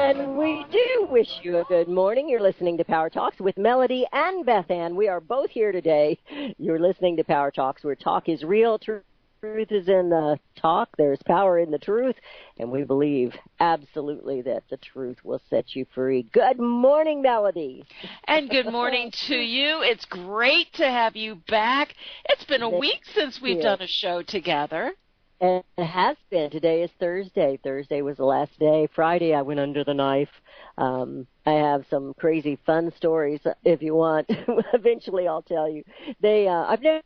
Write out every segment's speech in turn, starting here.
And we do wish you a good morning. You're listening to Power Talks with Melody and Beth Ann. We are both here today. You're listening to Power Talks, where talk is real, truth is in the talk. There's power in the truth, and we believe absolutely that the truth will set you free. Good morning, Melody. And good morning to you. It's great to have you back. It's been a week since we've done a show together. And it has been. Today is Thursday. Thursday was the last day. Friday, I went under the knife. I have some crazy fun stories if you want. Eventually, I'll tell you. I've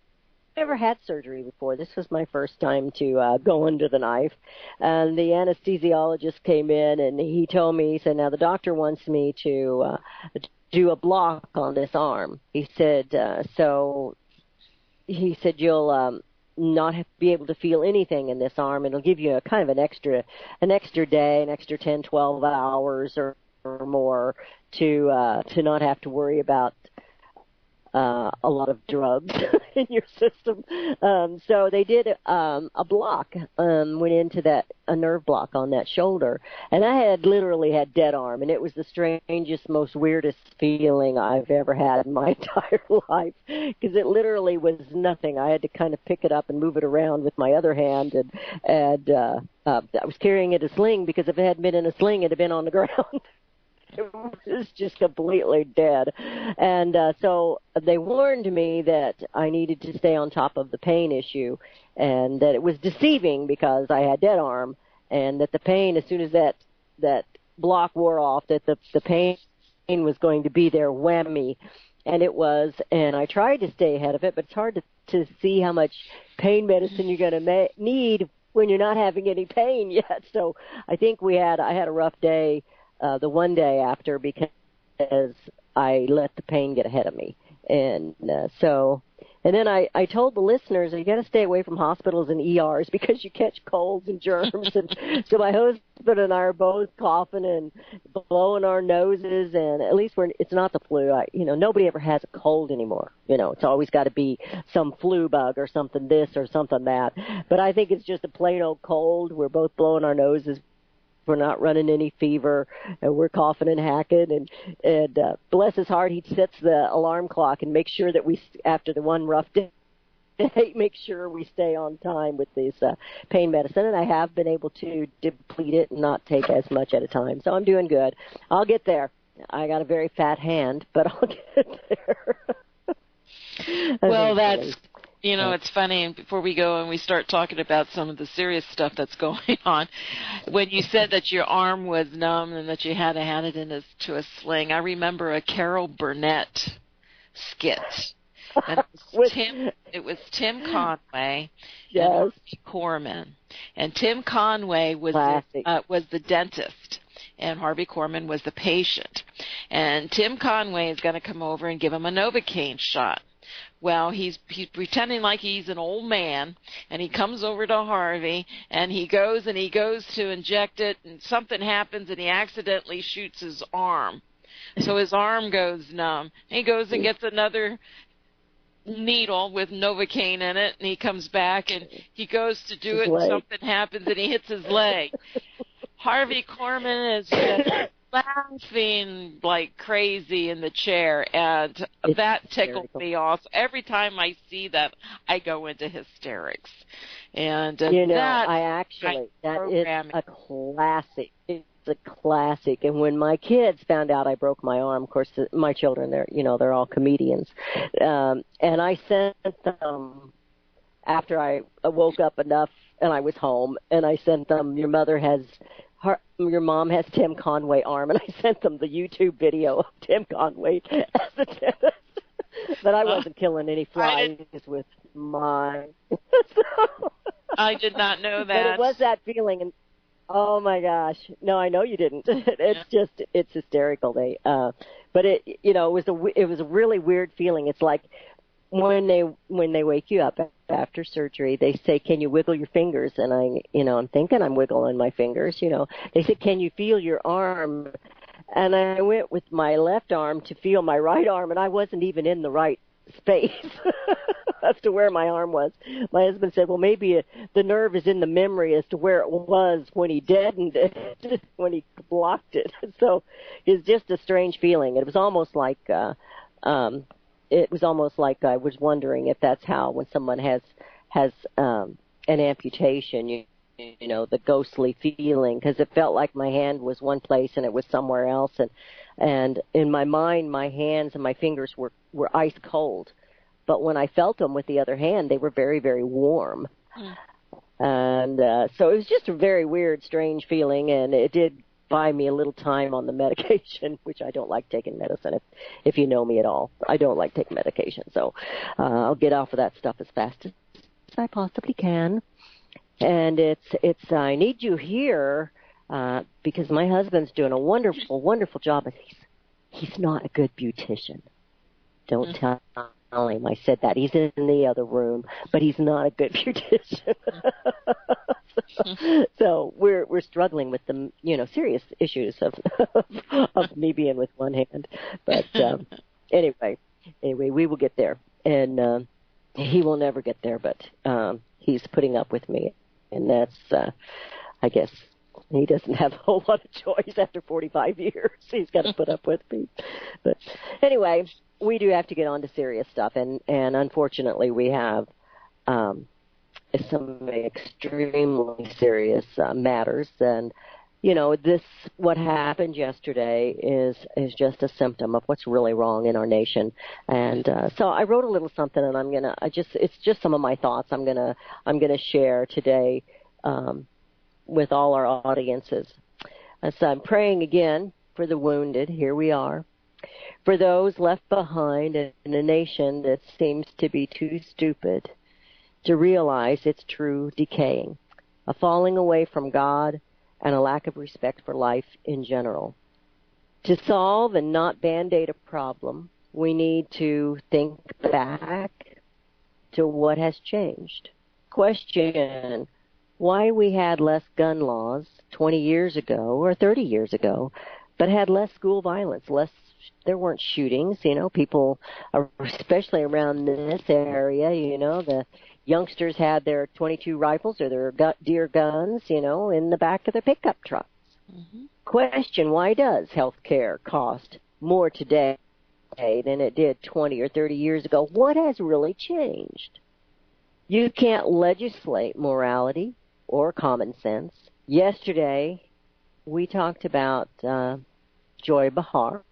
never had surgery before. This was my first time to go under the knife. And the anesthesiologist came in, and he told me, he said, now the doctor wants me to do a block on this arm. He said, you'll not be able to feel anything in this arm. It'll give you a kind of an extra day, an extra 10, 12 hours or more to not have to worry about a lot of drugs in your system. So they did a block, went into a nerve block on that shoulder. And I had literally had dead arm, and it was the strangest, most weirdest feeling I've ever had in my entire life, because it literally was nothing. I had to kind of pick it up and move it around with my other hand, and I was carrying it in a sling, because if it hadn't been in a sling, it had been on the ground. It was just completely dead. And so they warned me that I needed to stay on top of the pain issue, and that it was deceiving because I had dead arm, and that the pain, as soon as that block wore off, that the pain was going to be there, whammy. And it was, and I tried to stay ahead of it, but it's hard to see how much pain medicine you're going to need when you're not having any pain yet. So I think I had a rough day the one day after, because I let the pain get ahead of me. And then I told the listeners, you got to stay away from hospitals and ERs because you catch colds and germs. And so my husband and I are both coughing and blowing our noses, and at least it's not the flu. Nobody ever has a cold anymore. It's always got to be some flu bug or something this or something that. But I think it's just a plain old cold. We're both blowing our noses. We're not running any fever, and we're coughing and hacking, and bless his heart, he sets the alarm clock and makes sure that after the one rough day, make sure we stay on time with this pain medicine, and I have been able to deplete it and not take as much at a time. So I'm doing good. I'll get there. I got a very fat hand, but I'll get there. Well, that's... it's funny, and before we go and we start talking about some of the serious stuff that's going on, when you said that your arm was numb and that you had to hand it into a sling, I remember a Carol Burnett skit. And it was Tim Conway and Harvey Korman. And Tim Conway was the dentist, and Harvey Korman was the patient. And Tim Conway is going to come over and give him a Novocaine shot. Well, he's pretending like he's an old man, and he comes over to Harvey, and he goes to inject it, and something happens, and he accidentally shoots his arm. So his arm goes numb. He goes and gets another needle with Novocaine in it, and he comes back, and he goes to do it, and something happens, and he hits his leg. Harvey Korman is just laughing like crazy in the chair, and that tickled me off. Every time I see that, I go into hysterics. And that is a classic. It's a classic. And when my kids found out I broke my arm, of course, my children, they're all comedians, and I sent them after I woke up enough and I was home, and I sent them, your mom has Tim Conway arm, and I sent them the YouTube video of Tim Conway as a dentist. But I wasn't killing any flies with mine. I did not know that. But it was that feeling, and oh my gosh, no, I know you didn't. It's hysterical. But it was a really weird feeling. It's like when they wake you up after surgery, they say, "Can you wiggle your fingers?" And I'm thinking I'm wiggling my fingers. They said, "Can you feel your arm?" And I went with my left arm to feel my right arm, and I wasn't even in the right space as to where my arm was. My husband said, well, maybe the nerve is in the memory as to where it was when he deadened it, when he blocked it. So it's just a strange feeling. It was almost like I was wondering if that's how when someone has an amputation, you know, the ghostly feeling, because it felt like my hand was one place and it was somewhere else, and in my mind, my hands and my fingers were ice cold, but when I felt them with the other hand, they were very, very warm. And so it was just a very weird, strange feeling, and it did buy me a little time on the medication, which I don't like taking medicine. If you know me at all, I don't like taking medication, so I'll get off of that stuff as fast as I possibly can. And it's I need you here because my husband's doing a wonderful, wonderful job, and he's not a good beautician. Don't tell him I said that. He's in the other room, but he's not a good beautician. So we're struggling with the serious issues of me being with one hand. But anyway, we will get there, and he will never get there. But he's putting up with me. And that's, I guess, he doesn't have a whole lot of choice after 45 years. He's got to put up with me. But anyway, we do have to get on to serious stuff. And unfortunately, we have some extremely serious matters. And, what happened yesterday is just a symptom of what's really wrong in our nation. And so I wrote a little something, and it's just some of my thoughts I'm gonna share today with all our audiences. And so I'm praying again for the wounded. Here we are. For those left behind in a nation that seems to be too stupid to realize its true decaying, a falling away from God, and a lack of respect for life in general. To solve and not Band-Aid a problem, we need to think back to what has changed. Question why we had less gun laws 20 years ago or 30 years ago, but had less school violence, there weren't shootings, people, especially around this area, the youngsters had their .22 rifles or their deer guns, in the back of their pickup trucks. Mm-hmm. Question, why does health care cost more today than it did 20 or 30 years ago? What has really changed? You can't legislate morality or common sense. Yesterday, we talked about Joy Behar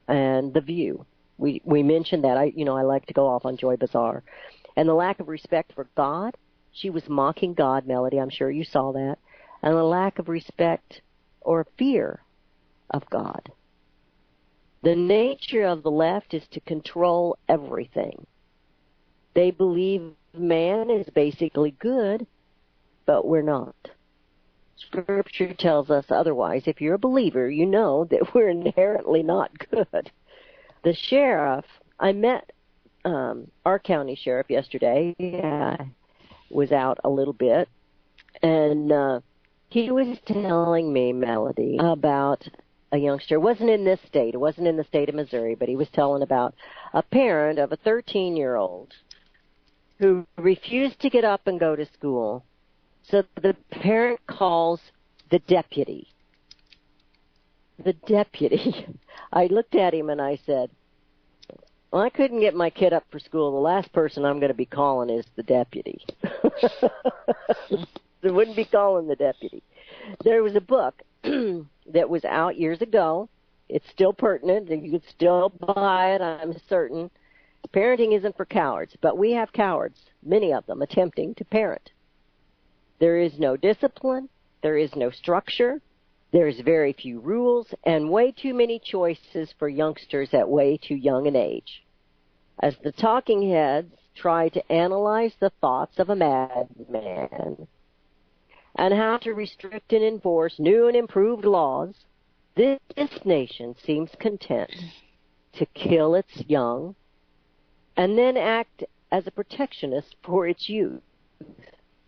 and The View. We mentioned that. I like to go off on Joy Behar. And the lack of respect for God. She was mocking God, Melody. I'm sure you saw that. And the lack of respect or fear of God. The nature of the left is to control everything. They believe man is basically good, but we're not. Scripture tells us otherwise. If you're a believer, you know that we're inherently not good. The sheriff, I met our county sheriff yesterday. Was out a little bit, and he was telling me, Melody, about a youngster. It wasn't in this state. It wasn't in the state of Missouri, but he was telling about a parent of a 13-year-old who refused to get up and go to school. So the parent calls the deputy. The deputy. I looked at him and I said, well, I couldn't get my kid up for school. The last person I'm going to be calling is the deputy. I wouldn't be calling the deputy. There was a book that was out years ago. It's still pertinent. You could still buy it, I'm certain. Parenting isn't for cowards, but we have cowards, many of them, attempting to parent. There is no discipline. There is no structure. There's very few rules and way too many choices for youngsters at way too young an age. As the talking heads try to analyze the thoughts of a madman and how to restrict and enforce new and improved laws, this nation seems content to kill its young and then act as a protectionist for its youth.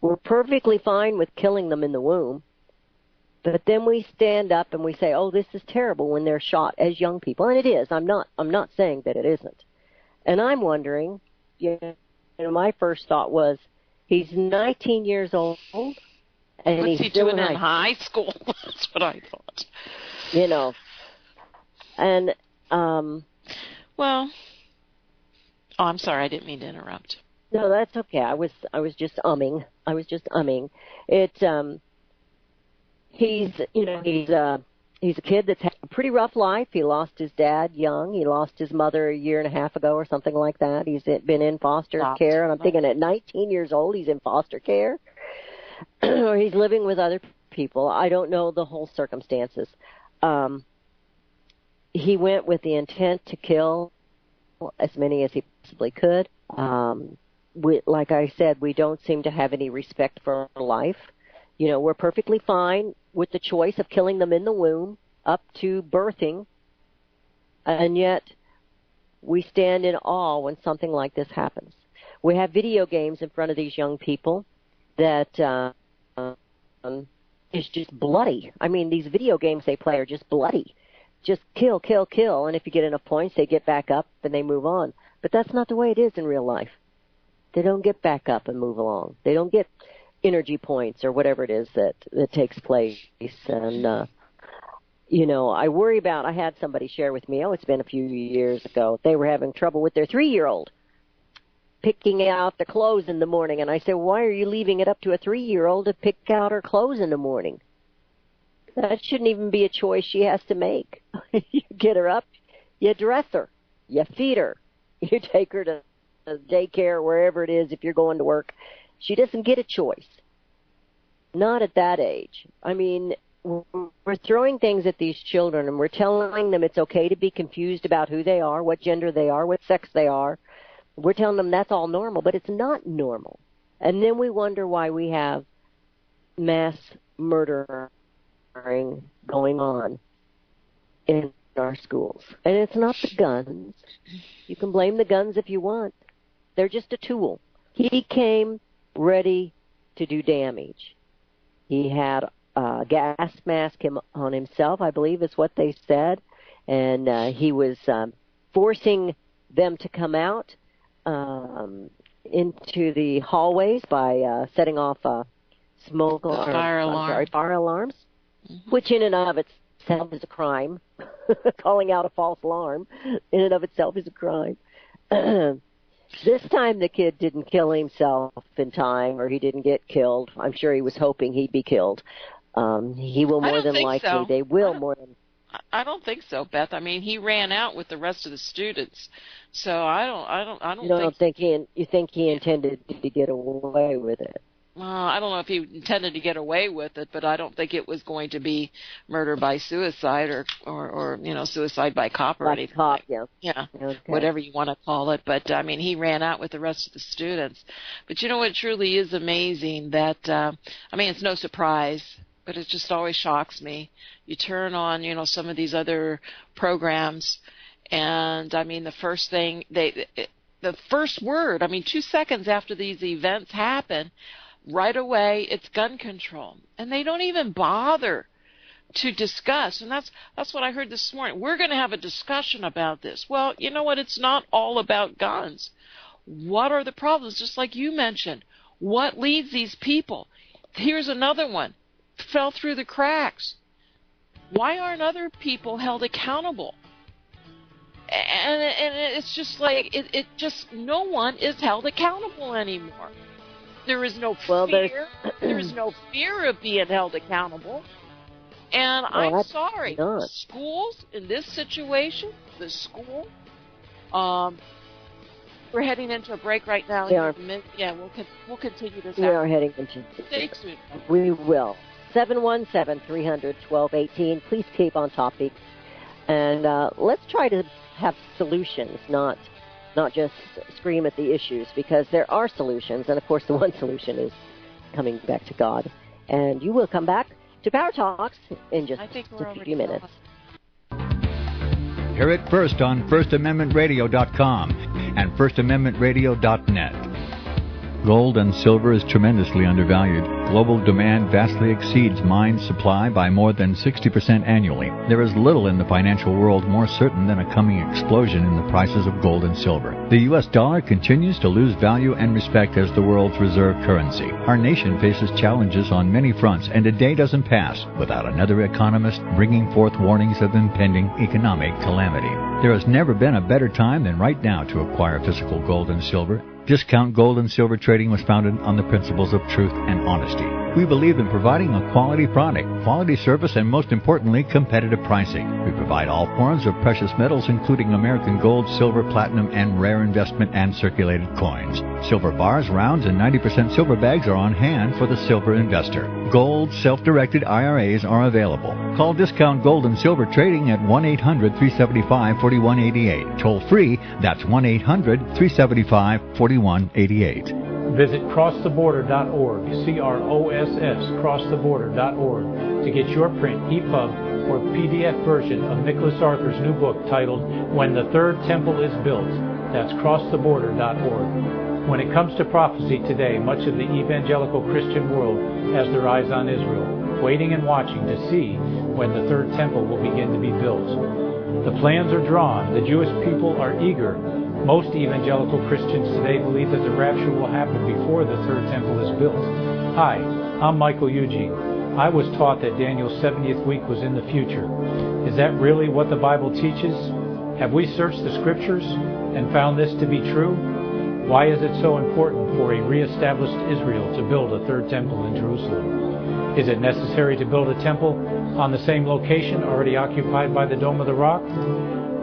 We're perfectly fine with killing them in the womb. But then we stand up and we say, oh, this is terrible when they're shot as young people. And it is. I'm not saying that it isn't. And I'm wondering, my first thought was, he's 19 years old, and what's he's he still doing in high school? That's what I thought. And well, I'm sorry, I didn't mean to interrupt. No, that's okay. I was just umming. It's he's a kid that's had a pretty rough life. He lost his dad young. He lost his mother a year and a half ago or something like that. He's been in foster care, and I'm thinking at 19 years old he's in foster care, or he's living with other people. I don't know the whole circumstances. He went with the intent to kill as many as he possibly could. Like I said, we don't seem to have any respect for life. We're perfectly fine with the choice of killing them in the womb up to birthing, and yet we stand in awe when something like this happens. We have video games in front of these young people that is just bloody. I mean, these video games they play are just bloody. Just kill, kill, kill, and if you get enough points, they get back up and they move on. But that's not the way it is in real life. They don't get back up and move along. They don't get energy points or whatever it is that takes place. And, I worry about, I had somebody share with me, it's been a few years ago, they were having trouble with their 3-year-old picking out the clothes in the morning. And I said, why are you leaving it up to a 3-year-old to pick out her clothes in the morning? That shouldn't even be a choice she has to make. You get her up, you dress her, you feed her, you take her to daycare, wherever it is, if you're going to work. She doesn't get a choice. Not at that age. I mean, we're throwing things at these children, and we're telling them it's okay to be confused about who they are, what gender they are, what sex they are. We're telling them that's all normal, but it's not normal. And then we wonder why we have mass murder going on in our schools. And it's not the guns. You can blame the guns if you want. They're just a tool. He came ready to do damage. He had a gas mask on himself, I believe is what they said, and he was forcing them to come out into the hallways by setting off fire alarms, which in and of itself is a crime. Calling out a false alarm in and of itself is a crime. This time the kid didn't kill himself in time, or he didn't get killed. I'm sure he was hoping he'd be killed. He will more than likely. So. They will more than. I don't think so, Beth. I mean, he ran out with the rest of the students, so I don't think. You think he intended to get away with it? I don't know if he intended to get away with it, but I don't think it was going to be murder by suicide or suicide by cop or anything. Cop, yeah. Yeah, okay. Whatever you want to call it. But, I mean, he ran out with the rest of the students. But, it truly is amazing that, it's no surprise, but it just always shocks me. You turn on, some of these other programs, and, the first thing, the first word, 2 seconds after these events happen, right away, it's gun control. And they don't even bother to discuss. And that's what I heard this morning. We're going to have a discussion about this. Well, you know what? It's not all about guns. What are the problems? Just like you mentioned. What leads these people? Here's another one. Fell through the cracks. Why aren't other people held accountable? And it's just like, it just, no one is held accountable anymore. There is no fear. There is no fear of being held accountable. And I'm sorry, schools in this situation, the school, we're heading into a break right now. Yeah, we'll continue this. We are heading into. Stay tuned. We will. 717-300-1218. Please keep on topic, and let's try to have solutions, not just scream at the issues, because there are solutions, and of course the one solution is coming back to God. And you will come back to Power Talks in just a few minutes. Hear it first on FirstAmendmentRadio.com and FirstAmendmentRadio.net. Gold and silver is tremendously undervalued. Global demand vastly exceeds mine supply by more than 60% annually. There is little in the financial world more certain than a coming explosion in the prices of gold and silver. The U.S. dollar continues to lose value and respect as the world's reserve currency. Our nation faces challenges on many fronts, and a day doesn't pass without another economist bringing forth warnings of impending economic calamity. There has never been a better time than right now to acquire physical gold and silver. Discount Gold and Silver Trading was founded on the principles of truth and honesty. We believe in providing a quality product, quality service, and most importantly, competitive pricing. We provide all forms of precious metals, including American gold, silver, platinum, and rare investment and circulated coins. Silver bars, rounds, and 90% silver bags are on hand for the silver investor. Gold self-directed IRAs are available. Call Discount Gold and Silver Trading at 1-800-375-4188. Toll free, that's 1-800-375-4188. Visit crosstheborder.org, CROSS, crosstheborder.org, to get your print, EPUB, or PDF version of Nicholas Arthur's new book titled When the Third Temple is Built. That's crosstheborder.org. When it comes to prophecy today, much of the evangelical Christian world has their eyes on Israel, waiting and watching to see when the third temple will begin to be built. The plans are drawn. The Jewish people are eager. Most evangelical Christians today believe that the rapture will happen before the third temple is built. Hi, I'm Michael Eugene. I was taught that Daniel's 70th week was in the future. Is that really what the Bible teaches? Have we searched the Scriptures and found this to be true? Why is it so important for a reestablished Israel to build a third temple in Jerusalem? Is it necessary to build a temple on the same location already occupied by the Dome of the Rock?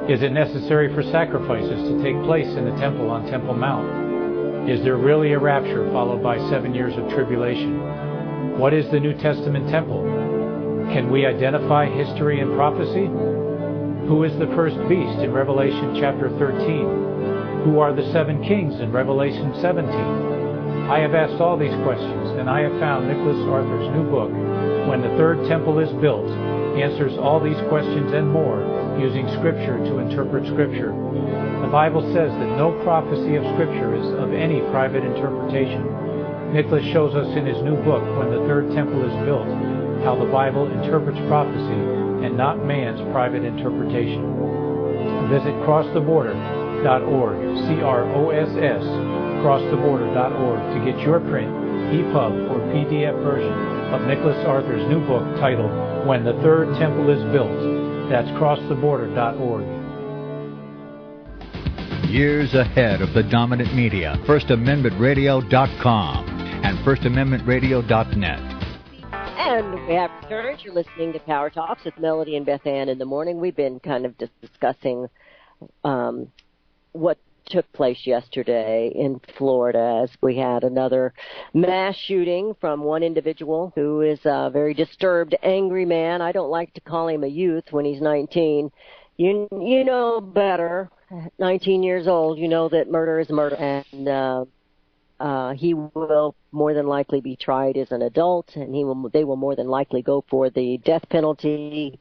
Is it necessary for sacrifices to take place in the temple on Temple Mount? Is there really a rapture followed by 7 years of tribulation? What is the New Testament temple? Can we identify history and prophecy? Who is the first beast in Revelation chapter 13? Who are the 7 kings in Revelation 17? I have asked all these questions, and I have found Nicholas Arthur's new book, When the Third Temple is Built, answers all these questions and more using Scripture to interpret Scripture. The Bible says that no prophecy of Scripture is of any private interpretation. Nicholas shows us in his new book, When the Third Temple is Built, how the Bible interprets prophecy and not man's private interpretation. Visit crosstheborder.org, CROSS, crosstheborder.org, to get your print, EPUB, or PDF version of Nicholas Arthur's new book titled When the Third Temple is Built. That's crosstheborder.org. Years ahead of the dominant media, FirstAmendmentRadio.com and FirstAmendmentRadio.net. And we have returned. You're listening to Power Talks with Melody and Beth Ann in the morning. We've been kind of discussing what took place yesterday in Florida as we had another mass shooting from one individual who is a very disturbed, angry man. I don't like to call him a youth when he's 19. You know better. 19 years old, you know that murder is murder, and he will more than likely be tried as an adult, and they will more than likely go for the death penalty.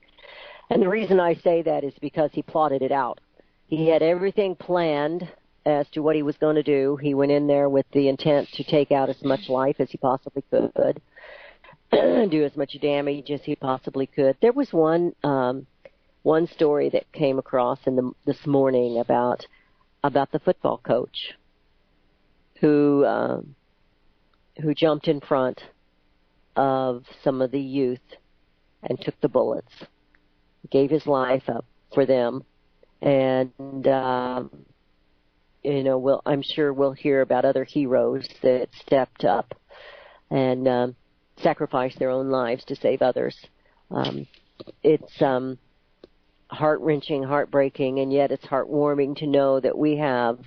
And the reason I say that is because he plotted it out. He had everything planned as to what he was going to do. He went in there with the intent to take out as much life as he possibly could, do as much damage as he possibly could. There was one story that came across this morning about the football coach who jumped in front of some of the youth and took the bullets, gave his life up for them. And, I'm sure we'll hear about other heroes that stepped up and sacrificed their own lives to save others. It's heart-wrenching, heartbreaking, and yet it's heartwarming to know that we have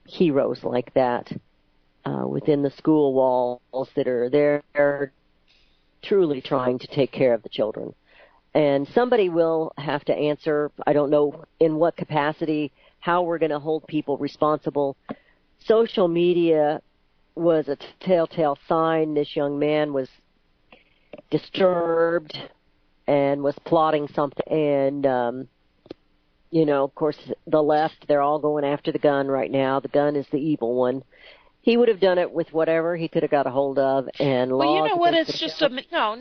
heroes like that within the school walls that are there truly trying to take care of the children. And somebody will have to answer, I don't know in what capacity, how we're going to hold people responsible. Social media was a telltale sign. This young man was disturbed and was plotting something. And, of course, the left, they're all going after the gun right now. The gun is the evil one. he would have done it with whatever he could have got a hold of, and well, you know what? against It's just no.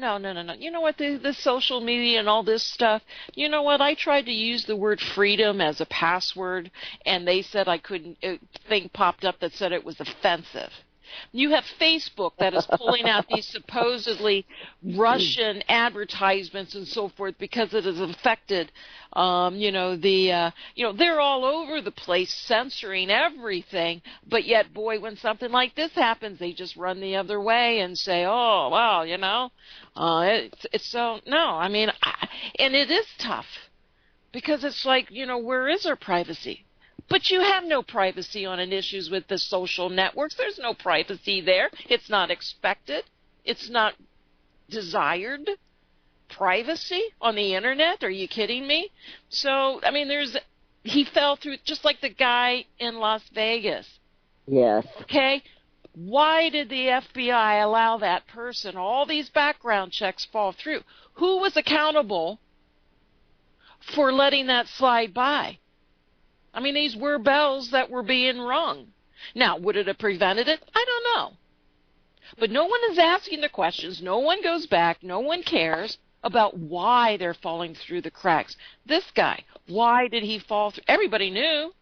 You know what? The social media and all this stuff. You know what? I tried to use the word freedom as a password, and they said I couldn't. A thing popped up that said it was offensive. You have Facebook that is pulling out these supposedly Russian advertisements and so forth because it has affected, they're all over the place censoring everything. But yet, boy, when something like this happens, they just run the other way and say, oh, well, it's so, no, I mean, and it is tough because it's like, where is our privacy? But you have no privacy on an issues with the social networks. There's no privacy there. It's not expected. It's not desired privacy on the Internet. Are you kidding me? So, I mean, he fell through just like the guy in Las Vegas. Yes. Okay? Why did the FBI allow that person, all these background checks fall through? Who was accountable for letting that slide by? I mean, these were bells that were being rung. Now, would it have prevented it? I don't know. But no one is asking the questions. No one goes back. No one cares about why they're falling through the cracks. This guy, why did he fall through? Everybody knew.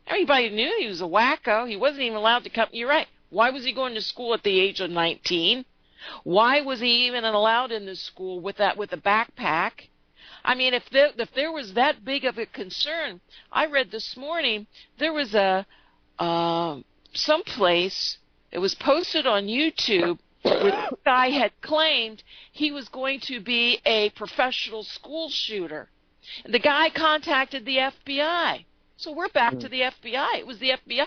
Everybody knew he was a wacko. He wasn't even allowed to come. You're right. Why was he going to school at the age of 19? Why was he even allowed in the school with a backpack? I mean, if there was that big of a concern, I read this morning there was someplace, it was posted on YouTube, where this guy had claimed he was going to be a professional school shooter. And the guy contacted the FBI. So we're back to the FBI. It was the FBI.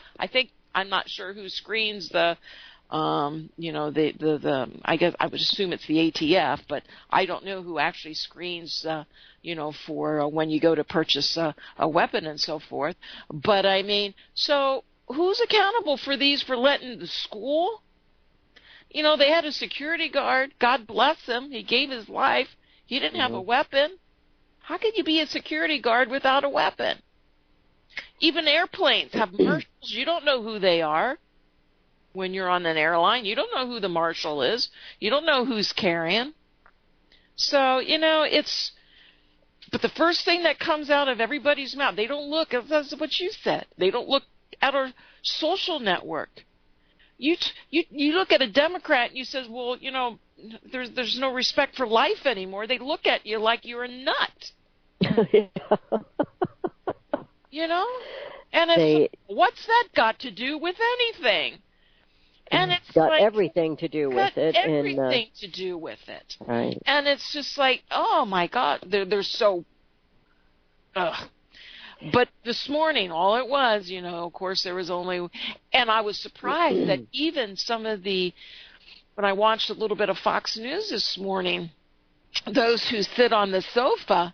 I'm not sure who screens the I guess I would assume it's the ATF, but I don't know who actually screens, for when you go to purchase a weapon and so forth. But I mean, so who's accountable for these for letting the school? They had a security guard. God bless him. He gave his life. He didn't have a weapon. How can you be a security guard without a weapon? Even airplanes have marshals. You don't know who they are. When you're on an airline, you don't know who the marshal is. You don't know who's carrying. So, but the first thing that comes out of everybody's mouth, they don't look, that's what you said, they don't look at our social network. You look at a Democrat and you says, well, there's no respect for life anymore. They look at you like you're a nut. And it's, what's that got to do with anything? And it's got like, everything to do with it. Everything to do with it. Right. And it's just like, oh my God, they're so. But this morning, all it was, of course, there was only, and I was surprised that even some of when I watched a little bit of Fox News this morning, those who sit on the sofa,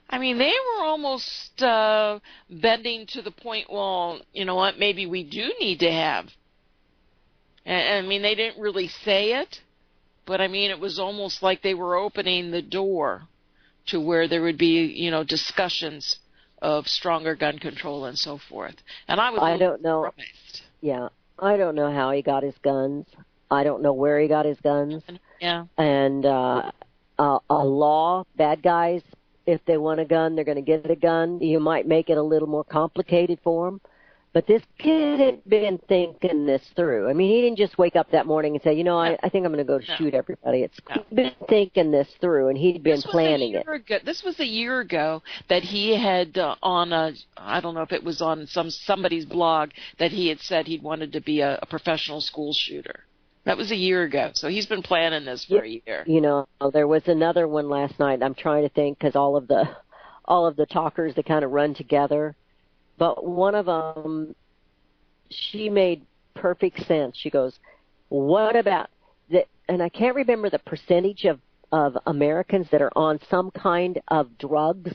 I mean, they were almost bending to the point, well, you know what, maybe we do need to have. I mean, they didn't really say it, but I mean, it was almost like they were opening the door to where there would be, discussions of stronger gun control and so forth. And I don't know. Surprised. Yeah, I don't know how he got his guns. I don't know where he got his guns. Yeah. And a law, bad guys, if they want a gun, they're going to get a gun. You might make it a little more complicated for them. But this kid had been thinking this through. I mean, he didn't just wake up that morning and say, I think I'm going to go shoot everybody. He'd been thinking this through, and he'd been planning it. This was a year ago that he had I don't know if it was on somebody's blog, that he had said he'd wanted to be a professional school shooter. That was a year ago. So he's been planning this for a year. There was another one last night. I'm trying to think because all of the talkers, they kind of run together. But one of them, she made perfect sense. She goes, what about that? And I can't remember the percentage of Americans that are on some kind of drugs,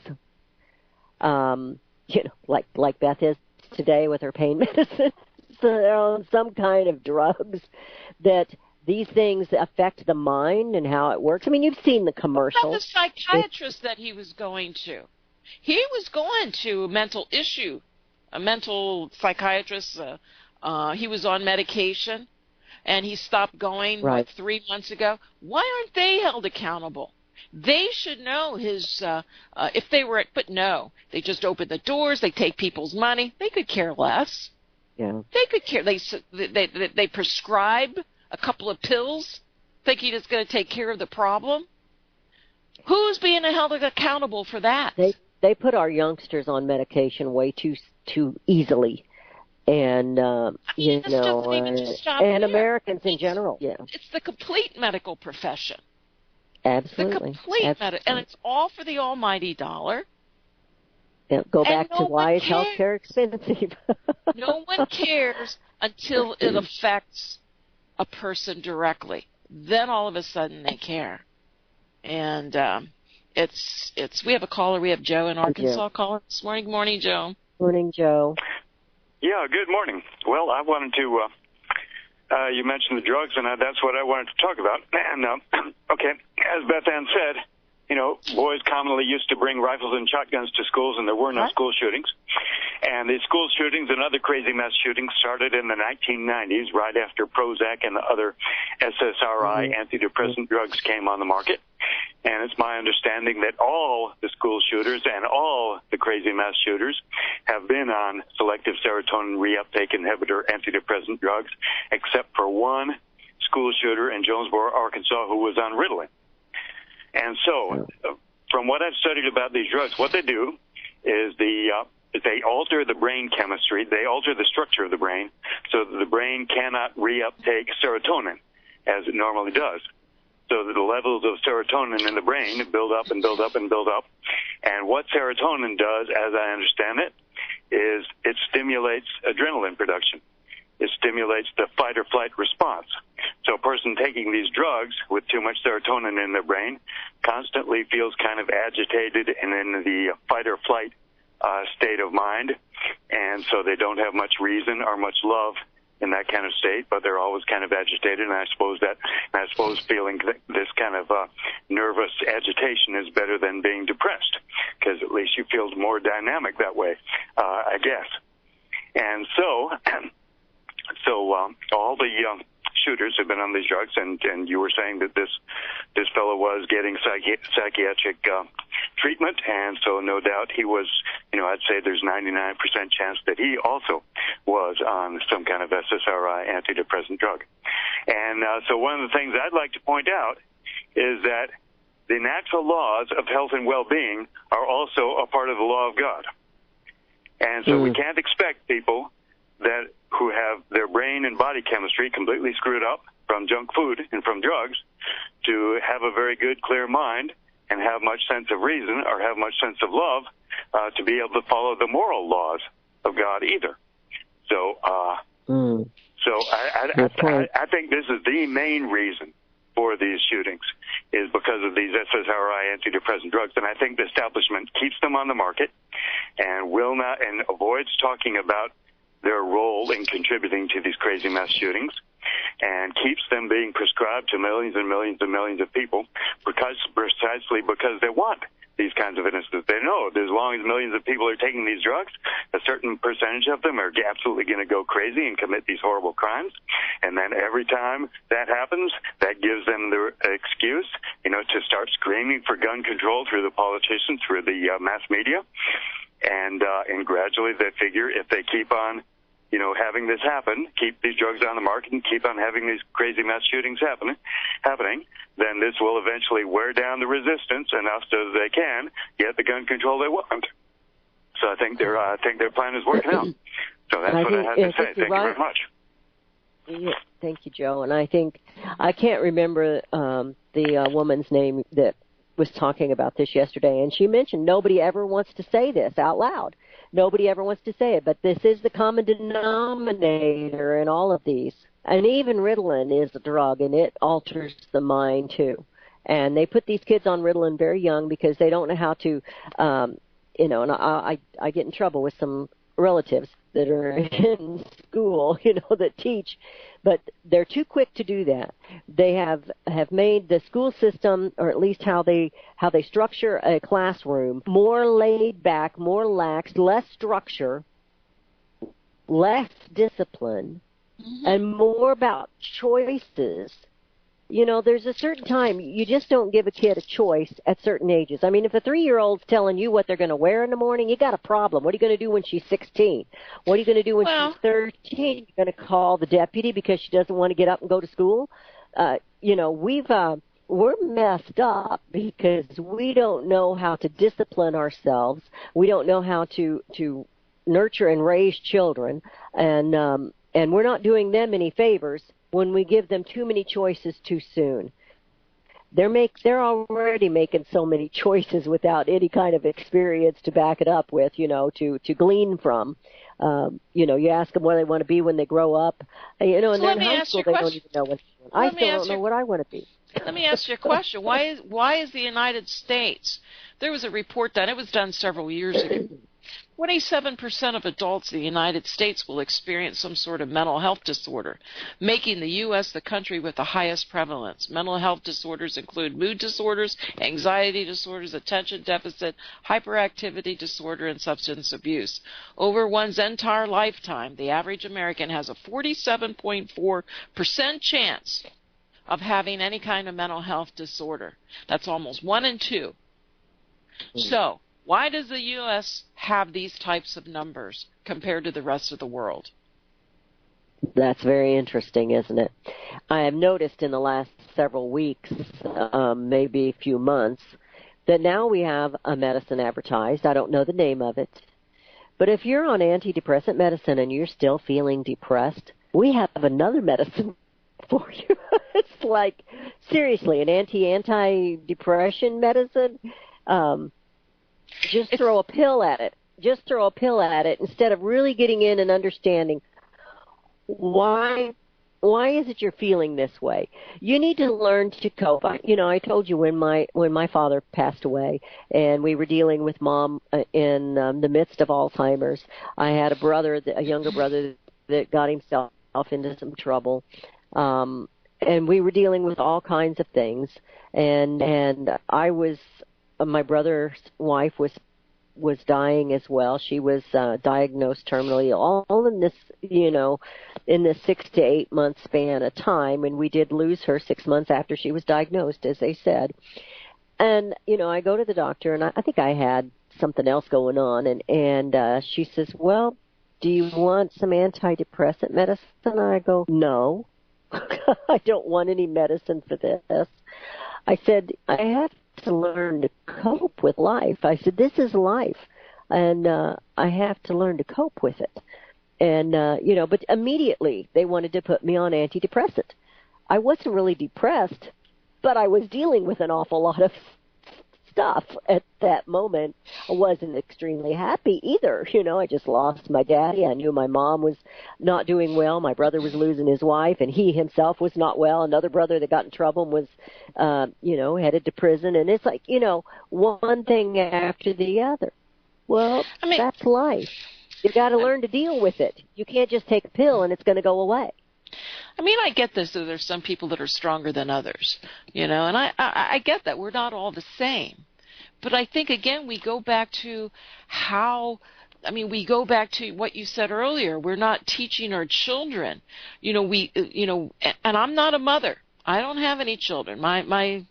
like Beth is today with her pain medicine. So they're on some kind of drugs that these things affect the mind and how it works. I mean, you've seen the commercials. What about the psychiatrist that he was going to? He was going to a mental psychiatrist, he was on medication, and he stopped going, 3 months ago. Why aren't they held accountable? They should know his, if they were but no, they just open the doors, they take people's money. They could care less. Yeah. They could care. They prescribe a couple of pills, thinking it's going to take care of the problem. Who's being held accountable for that? They put our youngsters on medication way too easily. And, and Americans in general. Yeah. It's the complete medical profession. Absolutely. The complete and it's all for the almighty dollar. Yeah, go back to why is healthcare expensive. No one cares until it affects a person directly. Then all of a sudden they care. And we have a caller. We have Joe in Arkansas calling this morning. Morning, Joe. Morning, Joe. Yeah, good morning. Well, I wanted to, you mentioned the drugs, and that's what I wanted to talk about. And, okay, as Beth Ann said, boys commonly used to bring rifles and shotguns to schools, and there were no school shootings. And the school shootings and other crazy mass shootings started in the 1990s, right after Prozac and the other SSRI antidepressant drugs came on the market. And it's my understanding that all the school shooters and all the crazy mass shooters have been on selective serotonin reuptake inhibitor antidepressant drugs, except for one school shooter in Jonesboro, Arkansas, who was on Ritalin. And so, from what I've studied about these drugs, what they do is they alter the brain chemistry. They alter the structure of the brain so that the brain cannot reuptake serotonin as it normally does. So that the levels of serotonin in the brain build up and build up and build up. And what serotonin does, as I understand it, is it stimulates adrenaline production. It stimulates the fight-or-flight response. So a person taking these drugs with too much serotonin in their brain constantly feels kind of agitated and in the fight-or-flight state of mind, and so they don't have much reason or much love in that kind of state, but they're always kind of agitated, and I suppose feeling this kind of nervous agitation is better than being depressed, because at least you feel more dynamic that way, I guess. And so all the shooters have been on these drugs, and you were saying that this fellow was getting psychiatric treatment, and so no doubt he was, I'd say there's 99% chance that he also was on some kind of SSRI antidepressant drug. And so one of the things I'd like to point out is that the natural laws of health and well-being are also a part of the law of God. And so we can't expect people who have their brain and body chemistry completely screwed up from junk food and from drugs to have a very good, clear mind and have much sense of reason or have much sense of love to be able to follow the moral laws of God either. So, I think this is the main reason for these shootings is because of these SSRI antidepressant drugs, and I think the establishment keeps them on the market and will not and avoids talking about their role in contributing to these crazy mass shootings and keeps them being prescribed to millions and millions and millions of people precisely because they want these kinds of innocence. They know that as long as millions of people are taking these drugs, a certain percentage of them are absolutely going to go crazy and commit these horrible crimes. And then every time that happens, that gives them the excuse, to start screaming for gun control through the politicians, through the mass media. And gradually they figure if they keep on, having this happen, keep these drugs on the market and keep on having these crazy mass shootings happening, then this will eventually wear down the resistance enough so that they can get the gun control they want. So I think their plan is working out. So that's what I have to say. Thank you very much. Yeah, thank you, Joe. And I think I can't remember the woman's name that was talking about this yesterday, and she mentioned nobody ever wants to say this out loud. Nobody ever wants to say it, but this is the common denominator in all of these. And even Ritalin is a drug, and it alters the mind, too. And they put these kids on Ritalin very young because they don't know how to, and I get in trouble with some relatives that are in school, that teach, but they're too quick to do that. They have made the school system, or at least how they structure a classroom, more laid back, more lax, less structure, less discipline, and more about choices. You know, there's a certain time you just don't give a kid a choice at certain ages. I mean, if a 3-year-old's telling you what they're going to wear in the morning, you got a problem. What are you going to do when she's 16? What are you going to do when she's 13? You're going to call the deputy because she doesn't want to get up and go to school? You know, we're messed up because we don't know how to discipline ourselves. We don't know how to nurture and raise children, and we're not doing them any favors when we give them too many choices too soon. They're already making so many choices without any kind of experience to back it up with, you know, to glean from. You know, you ask them what they want to be when they grow up. You know, and so then in high school they don't even know what they want. I still don't know what I want to be. Let me ask you a question. Why is the United States, there was a report done, it was done several years ago, 27% of adults in the United States will experience some sort of mental health disorder, making the U.S. the country with the highest prevalence. Mental health disorders include mood disorders, anxiety disorders, attention deficit, hyperactivity disorder, and substance abuse. Over one's entire lifetime, the average American has a 47.4% chance of having any kind of mental health disorder. That's almost 1 in 2. So, why does the U.S. have these types of numbers compared to the rest of the world? That's very interesting, isn't it? I have noticed in the last several weeks, maybe a few months, that now we have a medicine advertised. I don't know the name of it. But if you're on antidepressant medicine and you're still feeling depressed, we have another medicine for you. It's like, seriously, an anti-depression medicine. Just throw a pill at it. Just throw a pill at it instead of really getting in and understanding why is it you're feeling this way. You need to learn to cope. I told you when my father passed away and we were dealing with Mom in the midst of Alzheimer's. I had a younger brother that got himself into some trouble. And we were dealing with all kinds of things, and my brother's wife was dying as well. She was diagnosed terminally, all in this, in this 6 to 8 month span of time, and we did lose her 6 months after she was diagnosed, as they said. And I go to the doctor, and I think I had something else going on, and she says, "Well, do you want some antidepressant medicine?" And I go, "No." I don't want any medicine for this. I said, I have to learn to cope with life. I said, this is life, and I have to learn to cope with it. And, but immediately they wanted to put me on antidepressant. I wasn't really depressed, but I was dealing with an awful lot of stuff at that moment. I wasn't extremely happy either. I just lost my daddy. I knew my mom was not doing well. My brother was losing his wife, and he himself was not well. Another brother that got in trouble and was, headed to prison. And it's like, one thing after the other. Well, that's life. You got to learn to deal with it. You can't just take a pill and it's going to go away. I get this, that there's some people that are stronger than others, and I get that. We're not all the same. But I think, again, we go back to we go back to what you said earlier. We're not teaching our children, and I'm not a mother. I don't have any children. I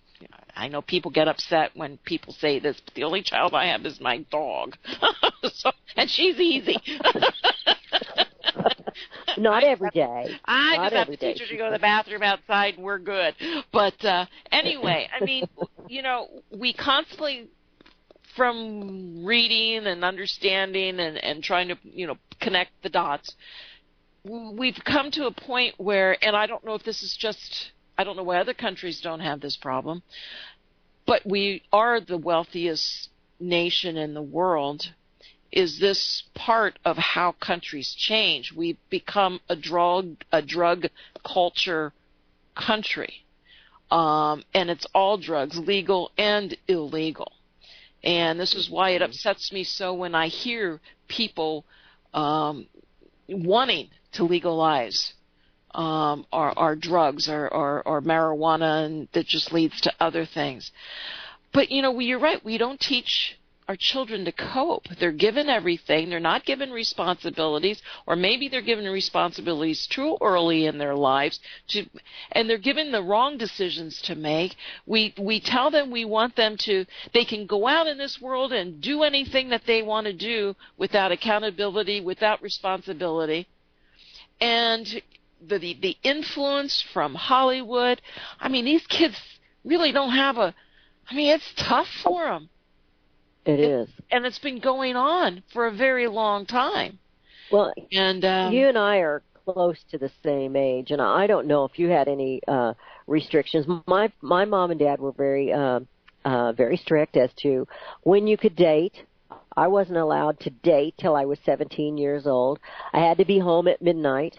know people get upset when people say this, but the only child I have is my dog. And she's easy. Not every day. I just have to teach her to go to the bathroom outside and we're good. But anyway, we constantly, from reading and understanding and trying to, connect the dots, we've come to a point where, and I don't know if this is just, I don't know why other countries don't have this problem, but we are the wealthiest nation in the world. Is this part of how countries change? We've become a drug culture country, and it's all drugs, legal and illegal. And this is why it upsets me so when I hear people wanting to legalize our drugs or marijuana, and that just leads to other things. But you're right. We don't teach our children to cope. They're given everything. They're not given responsibilities, or maybe they're given responsibilities too early in their lives, and they're given the wrong decisions to make. We tell them we want them to, they can go out in this world and do anything that they want to do without accountability, without responsibility. And the influence from Hollywood, I mean, these kids really don't have it's tough for them. It is. And it's been going on for a very long time. Well, and you and I are close to the same age, and I don't know if you had any restrictions. My mom and dad were very strict as to when you could date. I wasn't allowed to date till I was 17 years old. I had to be home at midnight,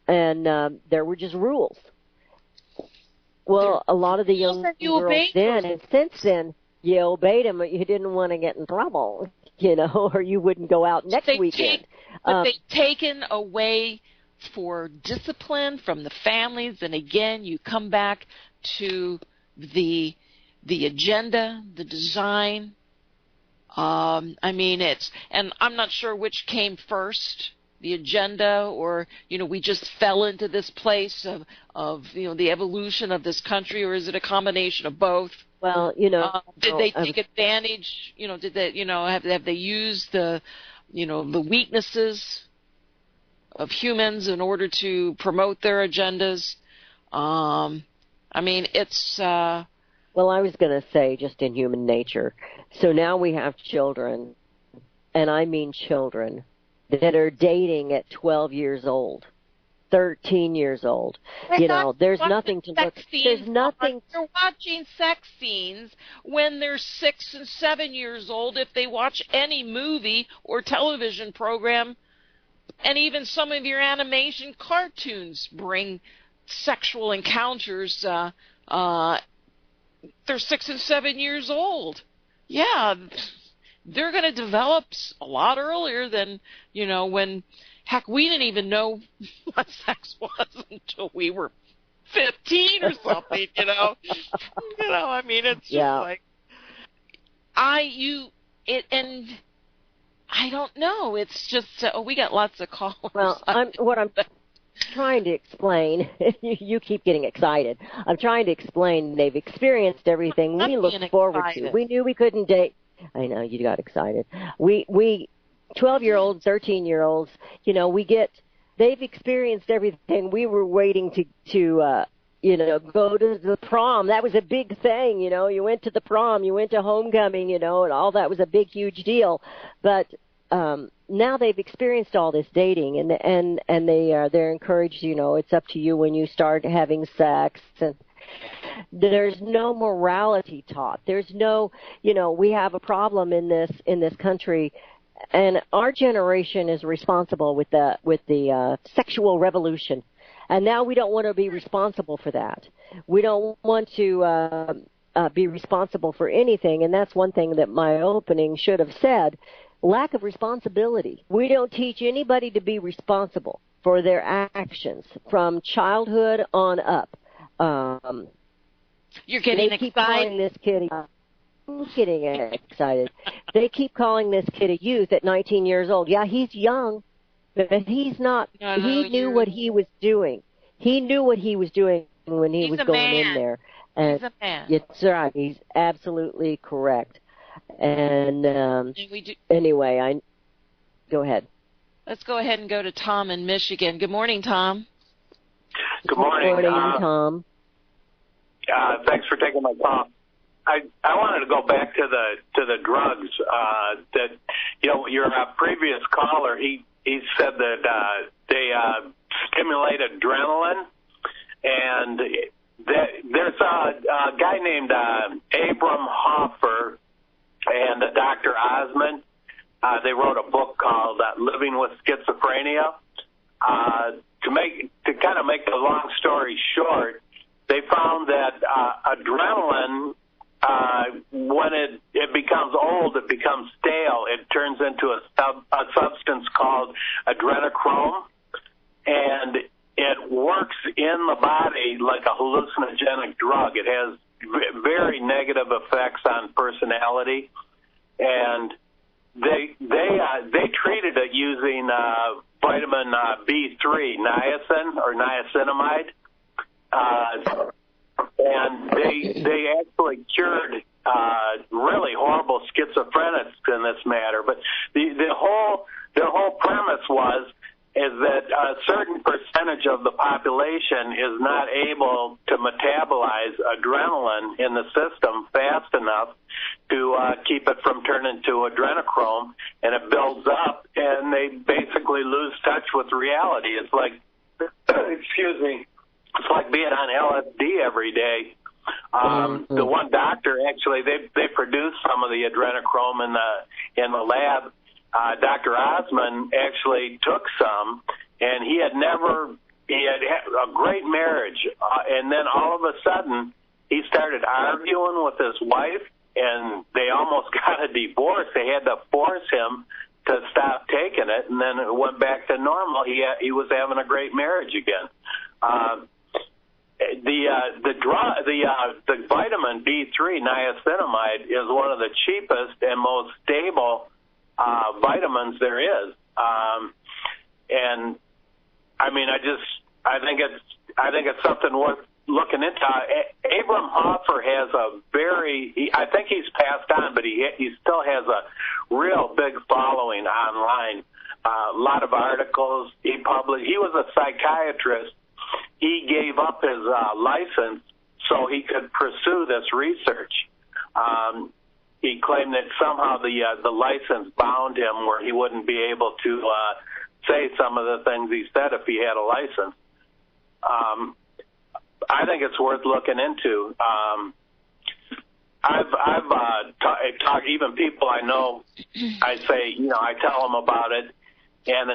and there were just rules. Well, a lot of the young girls then, and since then, you obeyed them. You didn't want to get in trouble, or you wouldn't go out next weekend. But they've taken away for discipline from the families, and again, you come back to the agenda, the design. And I'm not sure which came first, the agenda, or we just fell into this place of the evolution of this country, or is it a combination of both? Well, did they take advantage? Did they, have they used the weaknesses of humans in order to promote their agendas? It's. Well, I was going to say just in human nature. So now we have children, and I mean children, that are dating at 12 years old, 13 years old. There's nothing to look. There's nothing. They're watching sex scenes when they're 6 and 7 years old. If they watch any movie or television program, and even some of your animation cartoons bring sexual encounters. They're 6 and 7 years old. Yeah, they're going to develop a lot earlier than, when, heck, we didn't even know what sex was until we were 15 or something, It's just like, I don't know. It's just, we got lots of callers. Well, what I'm trying to explain, you keep getting excited. I'm trying to explain they've experienced everything we looked forward to. We knew we couldn't date. I know, you got excited. We 12-year-olds, 13-year-olds, they've experienced everything. We were waiting to go to the prom. That was a big thing, You went to the prom, you went to homecoming, and all that was a big, huge deal. But now they've experienced all this dating, and they're encouraged. It's up to you when you start having sex, and there's no morality taught. There's no, we have a problem in this country, and our generation is responsible with the sexual revolution, and now we don't want to be responsible for that. We don't want to be responsible for anything, and that's one thing that my opening should have said. Lack of responsibility. We don't teach anybody to be responsible for their actions from childhood on up. You're getting excited. They keep calling this kid. I'm getting excited. They keep calling this kid a youth at 19 years old. Yeah, he's young, but he's not. He knew what he was doing. He knew what he was doing when he was going in there. And he's a man. It's right. He's absolutely correct. And anyway, go ahead. Let's go ahead and go to Tom in Michigan. Good morning, Tom. Good morning. Good morning, Tom. Thanks for taking my call. I wanted to go back to the drugs. That your previous caller, he said that they stimulate adrenaline, and there's a guy named Abram Hoffer and Dr. Osmond. They wrote a book called Living with Schizophrenia. To kind of make the long story short, they found that adrenaline, when it becomes old, it becomes stale. It turns into a substance called adrenochrome, and it works in the body like a hallucinogenic drug. It has very negative effects on personality, and they treated it using vitamin B3, niacin or niacinamide, and they actually cured really horrible schizophrenics in this matter. But their whole premise is that a certain percentage of the population is not able to metabolize adrenaline in the system fast enough to keep it from turning to adrenochrome, and it builds up, and they basically lose touch with reality. It's like, excuse me, it's like being on LSD every day. The one doctor, actually, they produced some of the adrenochrome in the lab. Dr. Osman actually took some, and he had a great marriage, and then all of a sudden he started arguing with his wife, and they almost got a divorce. They had to force him to stop taking it, and then it went back to normal. He was having a great marriage again. The vitamin B3 niacinamide is one of the cheapest and most stable vitamins there is, and I mean, I think it's something worth looking into. Abram Hoffer has I think he's passed on, but he still has a real big following online. A lot of articles he published. He was a psychiatrist. He gave up his license so he could pursue this research. He claimed that somehow the license bound him where he wouldn't be able to say some of the things he said if he had a license. I think it's worth looking into. I've talked, even people I know, I say, I tell them about it, and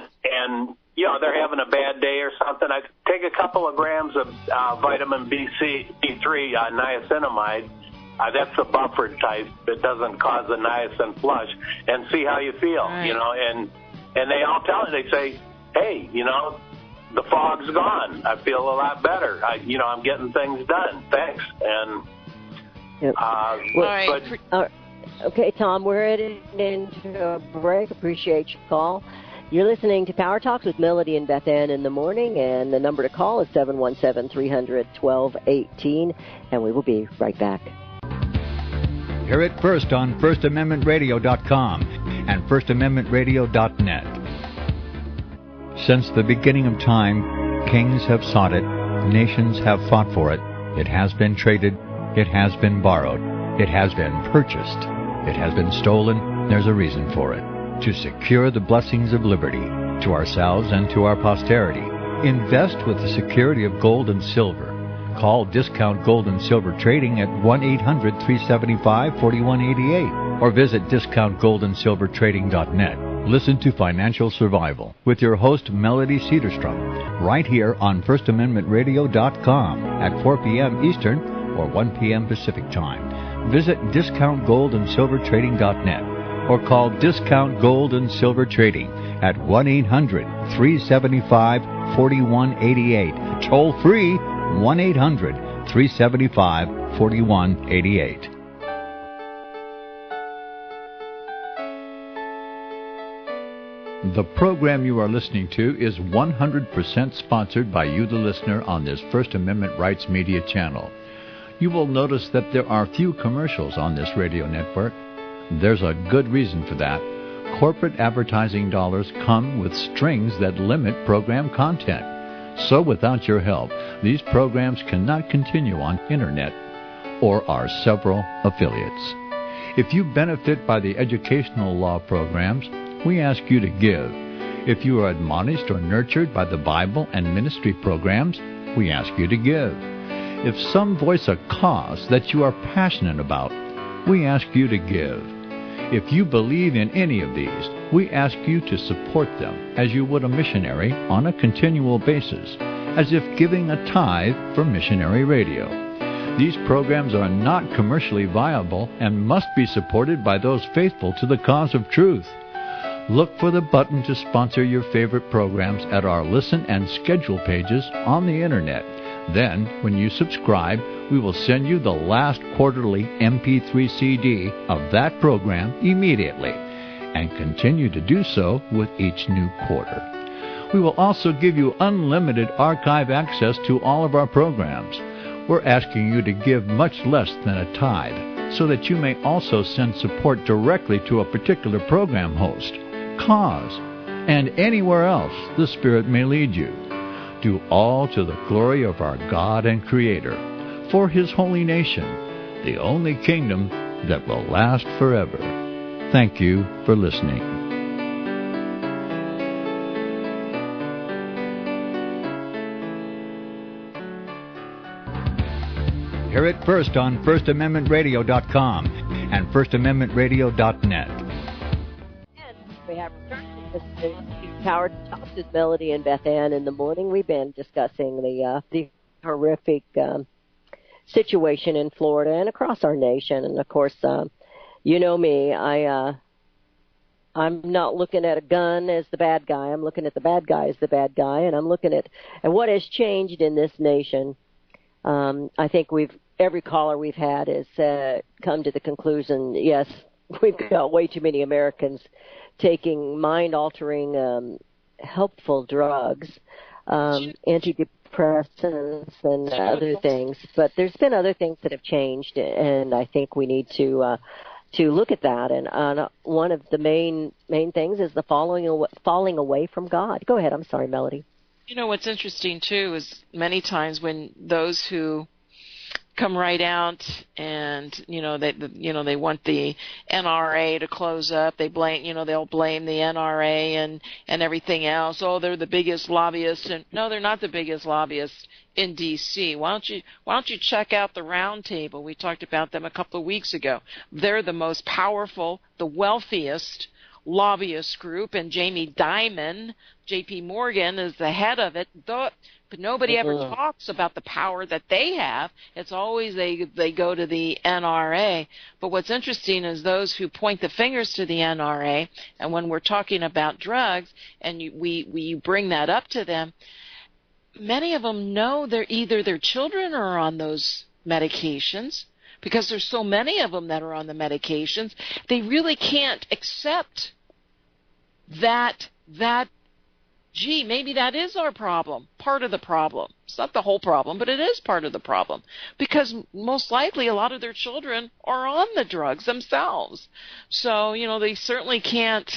they're having a bad day or something. I take a couple of grams of vitamin B3 niacinamide. That's the buffered type that doesn't cause the niacin flush, and see how you feel, right. And they all tell me, they say, hey, the fog's gone. I feel a lot better. I'm getting things done. Thanks. And yep. Okay, Tom, we're heading into a break. Appreciate your call. You're listening to Power Talks with Melody and Beth Ann in the morning, and the number to call is 717-300-1218, and we will be right back. Hear it first on FirstAmendmentRadio.com and FirstAmendmentRadio.net. Since the beginning of time, kings have sought it, nations have fought for it. It has been traded, it has been borrowed, it has been purchased, it has been stolen. There's a reason for it. To secure the blessings of liberty to ourselves and to our posterity. Invest with the security of gold and silver. Call Discount Gold and Silver Trading at 1-800-375-4188 or visit discountgoldandsilvertrading.net. Listen to Financial Survival with your host Melody Cedarstrom right here on FirstAmendmentRadio.com at 4 p.m. Eastern or 1 p.m. Pacific Time. Visit discountgoldandsilvertrading.net or call Discount Gold and Silver Trading at 1-800-375-4188. Toll free 1-800-375-4188. The program you are listening to is 100% sponsored by you, the listener, on this First Amendment Rights Media channel. You will notice that there are few commercials on this radio network. There's a good reason for that. Corporate advertising dollars come with strings that limit program content. So without your help, these programs cannot continue on Internet or our several affiliates. If you benefit by the educational law programs, we ask you to give. If you are admonished or nurtured by the Bible and ministry programs, we ask you to give. If some voice a cause that you are passionate about, we ask you to give. If you believe in any of these, we ask you to support them as you would a missionary on a continual basis, as if giving a tithe for missionary radio. These programs are not commercially viable and must be supported by those faithful to the cause of truth. Look for the button to sponsor your favorite programs at our listen and schedule pages on the Internet. Then, when you subscribe, we will send you the last quarterly MP3 CD of that program immediately, and continue to do so with each new quarter. We will also give you unlimited archive access to all of our programs. We're asking you to give much less than a tithe, so that you may also send support directly to a particular program host, cause, and anywhere else the Spirit may lead you. Do all to the glory of our God and Creator, for His holy nation, the only kingdom that will last forever. Thank you for listening. Hear it first on FirstAmendmentRadio.com and FirstAmendmentRadio.net. And we have returned to Howard Thompson's Melody and Beth Ann in the morning. We've been discussing the horrific situation in Florida and across our nation. And, of course, you know me, I'm not looking at a gun as the bad guy. I'm looking at the bad guy as the bad guy, and I'm looking at what has changed in this nation. I think every caller we've had has come to the conclusion, yes, we've got way too many Americans taking mind-altering, helpful drugs, antidepressants and other things. But there's been other things that have changed, and I think we need to look at that. And one of the main things is the falling away from God. Go ahead. I'm sorry, Melody. You know, what's interesting, too, is many times when those who come right out and, they want the NRA to close up, they'll blame the NRA and everything else. Oh, they're the biggest lobbyists. And no, they're not the biggest lobbyists in D.C. Why don't you check out the Round Table? We talked about them a couple of weeks ago. They're the most powerful, the wealthiest lobbyist group, and Jamie Dimon, J.P. Morgan, is the head of it. But nobody ever talks about the power that they have. It's always they go to the NRA. But what's interesting is those who point the fingers to the NRA, and when we're talking about drugs, and we bring that up to them, many of them know either their children are on those medications, because there's so many of them that are on the medications, they really can't accept that, gee, maybe that is our problem, part of the problem. It's not the whole problem, but it is part of the problem, because most likely a lot of their children are on the drugs themselves. So, they certainly can't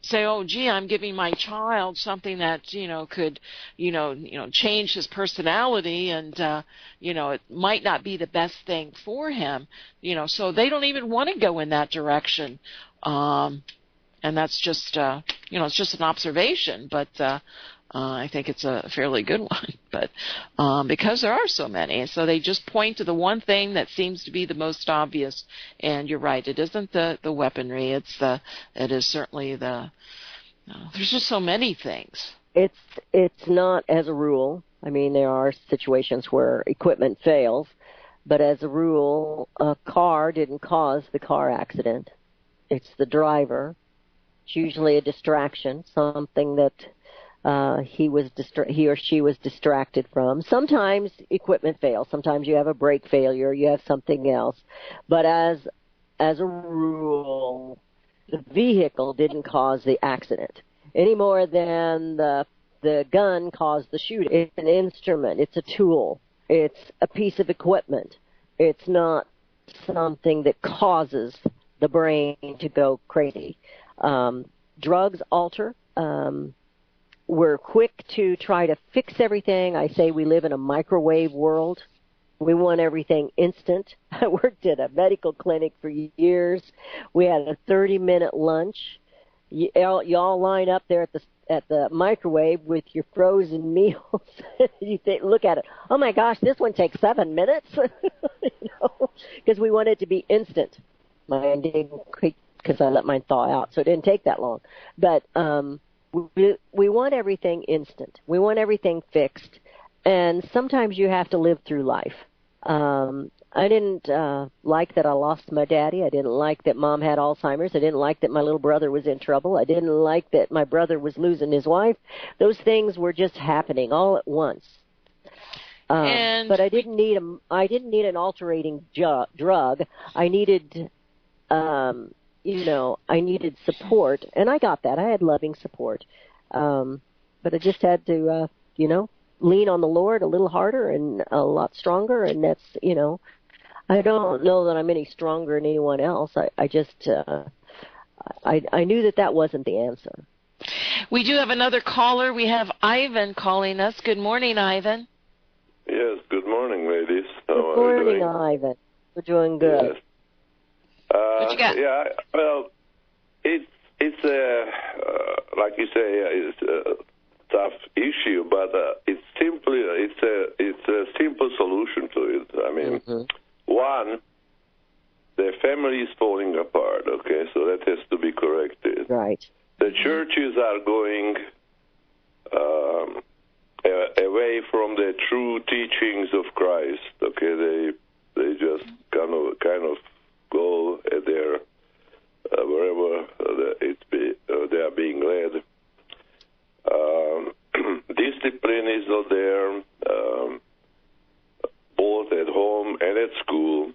say, oh, gee, I'm giving my child something that, could, change his personality, and, it might not be the best thing for him, so they don't even want to go in that direction. And that's just, it's just an observation, but I think it's a fairly good one. But because there are so many, so they just point to the one thing that seems to be the most obvious. And you're right, it isn't the weaponry. It is certainly there's just so many things. It's not as a rule. I mean, there are situations where equipment fails, but as a rule, a car didn't cause the car accident. It's the driver. It's usually a distraction, something that he or she was distracted from. Sometimes equipment fails. Sometimes you have a brake failure. You have something else. But as a rule, the vehicle didn't cause the accident any more than the gun caused the shooting. It's an instrument. It's a tool. It's a piece of equipment. It's not something that causes the brain to go crazy. Drugs alter. We're quick to try to fix everything. I say we live in a microwave world. We want everything instant. I worked at a medical clinic for years. We had a 30-minute lunch. You all line up there at the microwave with your frozen meals. You look at it. Oh my gosh, this one takes 7 minutes. Because we want it to be instant. Mine didn't, because I let mine thaw out, so it didn't take that long. But we want everything instant. We want everything fixed, and sometimes you have to live through life. I didn't like that I lost my daddy. I didn't like that Mom had Alzheimer's. I didn't like that my little brother was in trouble. I didn't like that my brother was losing his wife. Those things were just happening all at once. But I didn't need an altering drug. I needed, I needed support, and I got that. I had loving support, but I just had to, lean on the Lord a little harder and a lot stronger. And that's, I don't know that I'm any stronger than anyone else. I just, I knew that wasn't the answer. We do have another caller. We have Ivan calling us. Good morning, Ivan. Yes, good morning, ladies. Good morning, Ivan. We're doing good. Yes. What you got? Yeah, well, it's like you say, it's a tough issue, but it's a simple solution to it. I mean, one, the family is falling apart. Okay, so that has to be corrected. Right. The churches are going away from the true teachings of Christ. Okay, they just kind of go at their wherever they are being led. Discipline is not there, both at home and at school.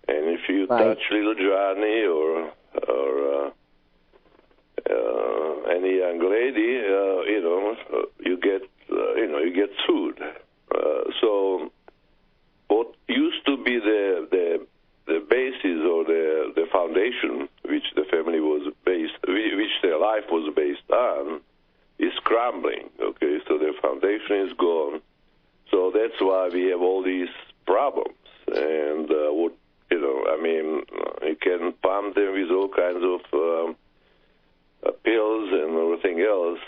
And if you touch little Johnny or any young lady, you get sued. So what used to be the basis or the foundation which the family was based, which their life was based on, is crumbling. Okay, so their foundation is gone. So that's why we have all these problems. And you can pump them with all kinds of pills and everything else.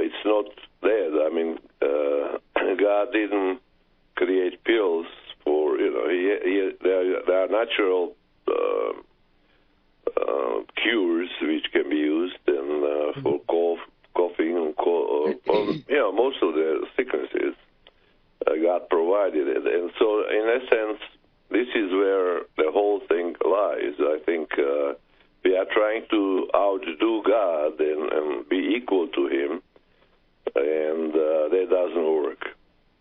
It's not that. I mean, God didn't create pills for, there are natural cures which can be used and for coughing and most of the sicknesses God provided it. And so in essence, this is where the whole thing lies. I think we are trying to outdo God and be equal to Him, and that doesn't work.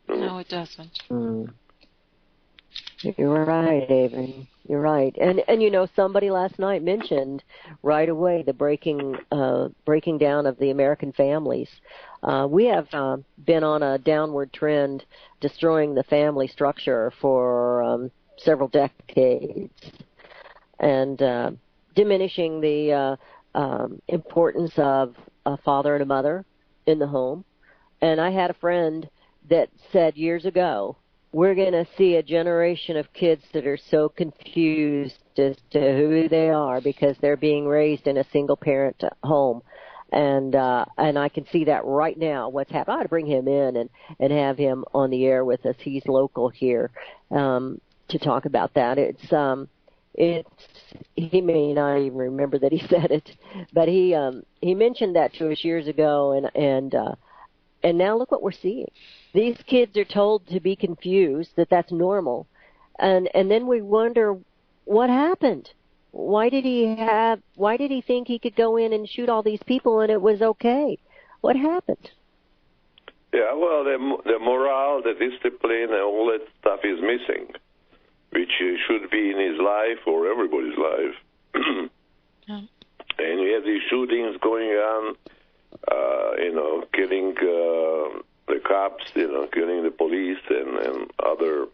No, it doesn't. You're right, David. You're right. And somebody last night mentioned right away the breaking down of the American families. We have been on a downward trend, destroying the family structure for several decades, and diminishing the importance of a father and a mother in the home. And I had a friend that said years ago, we're going to see a generation of kids that are so confused as to who they are because they're being raised in a single-parent home. And I can see that right now, what's happening. I ought to bring him in and have him on the air with us. He's local here to talk about that. He may not even remember that he said it, but he mentioned that to us years ago, and now look what we're seeing. These kids are told to be confused, that's normal, and then we wonder what happened. Why did he think he could go in and shoot all these people and it was okay? What happened? Yeah, well, the morale, the discipline, and all that stuff is missing, which should be in his life or everybody's life. Yeah. And we have these shootings going on, killing the cops, killing the police and other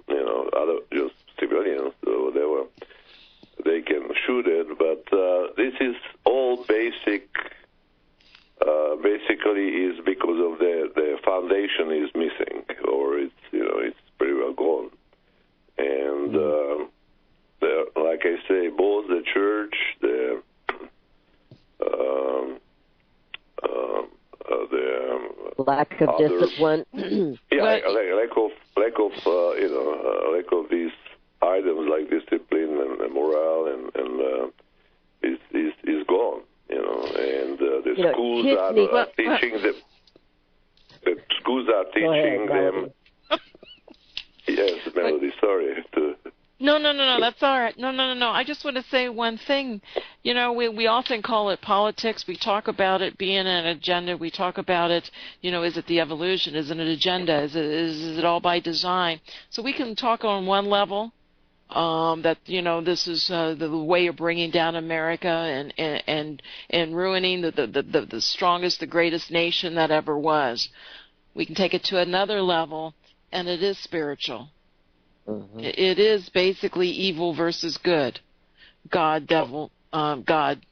just civilians or whatever. They can shoot it, but this is all basically is because of the foundation is missing, or it's pretty well gone. And like I say, both the church, the lack of discipline, lack of these items like discipline and morale and is gone, and the schools are teaching them. The schools are teaching them. Yes, Melody. Sorry. No, that's all right. No. I just want to say one thing. You know, we often call it politics. We talk about it being an agenda. We talk about it, you know, is it the evolution? Is it an agenda? Is it all by design? So we can talk on one level, that, you know, this is the way you're bringing down America and ruining the strongest, the greatest nation that ever was. We can take it to another level, and it is spiritual. Mm-hmm. It is basically evil versus good, God, devil, God,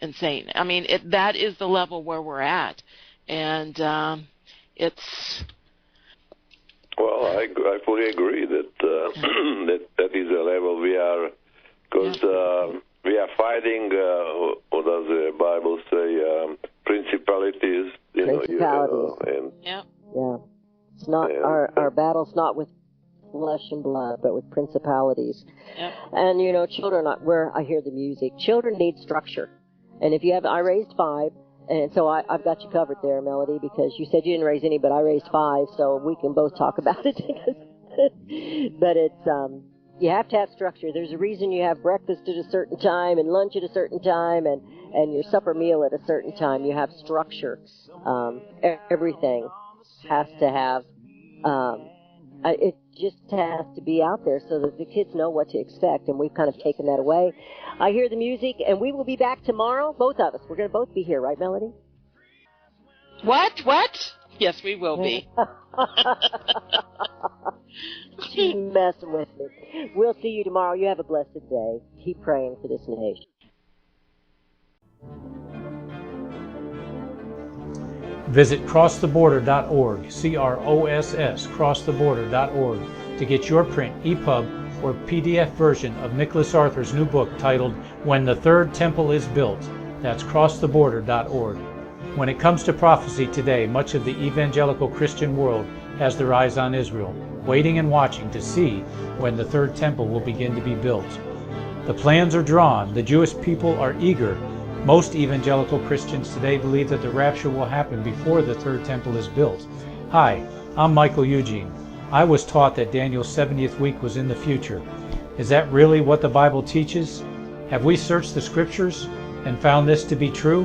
and Satan. I mean, that is the level where we're at, and it's. Well, I fully agree that that is the level we are, because we are fighting. What does the Bible say? Principalities. Principalities. Yeah. It's not our battle's not with flesh and blood, but with principalities. Yep. And, you know, children, where I hear the music, children need structure. And if you have, I raised 5, and so I've got you covered there, Melody, because you said you didn't raise any, but I raised 5, so we can both talk about it. But it's, you have to have structure. There's a reason you have breakfast at a certain time and lunch at a certain time and your supper meal at a certain time. You have structure. Everything has to have, it just has to be out there so that the kids know what to expect, and we've kind of taken that away. I hear the music, and we will be back tomorrow, both of us. We're going to both be here, right, Melody? What? Yes, we will be. She's messing with me. We'll see you tomorrow. You have a blessed day. Keep praying for this nation. Visit crosstheborder.org, CROSS, crosstheborder.org, to get your print, EPUB, or PDF version of Nicholas Arthur's new book titled When the Third Temple is Built. That's crosstheborder.org. When it comes to prophecy today, much of the evangelical Christian world has their eyes on Israel, waiting and watching to see when the third temple will begin to be built. The plans are drawn. The Jewish people are eager. Most evangelical Christians today believe that the rapture will happen before the third temple is built. Hi, I'm Michael Eugene. I was taught that Daniel's 70th week was in the future. Is that really what the Bible teaches? Have we searched the scriptures and found this to be true?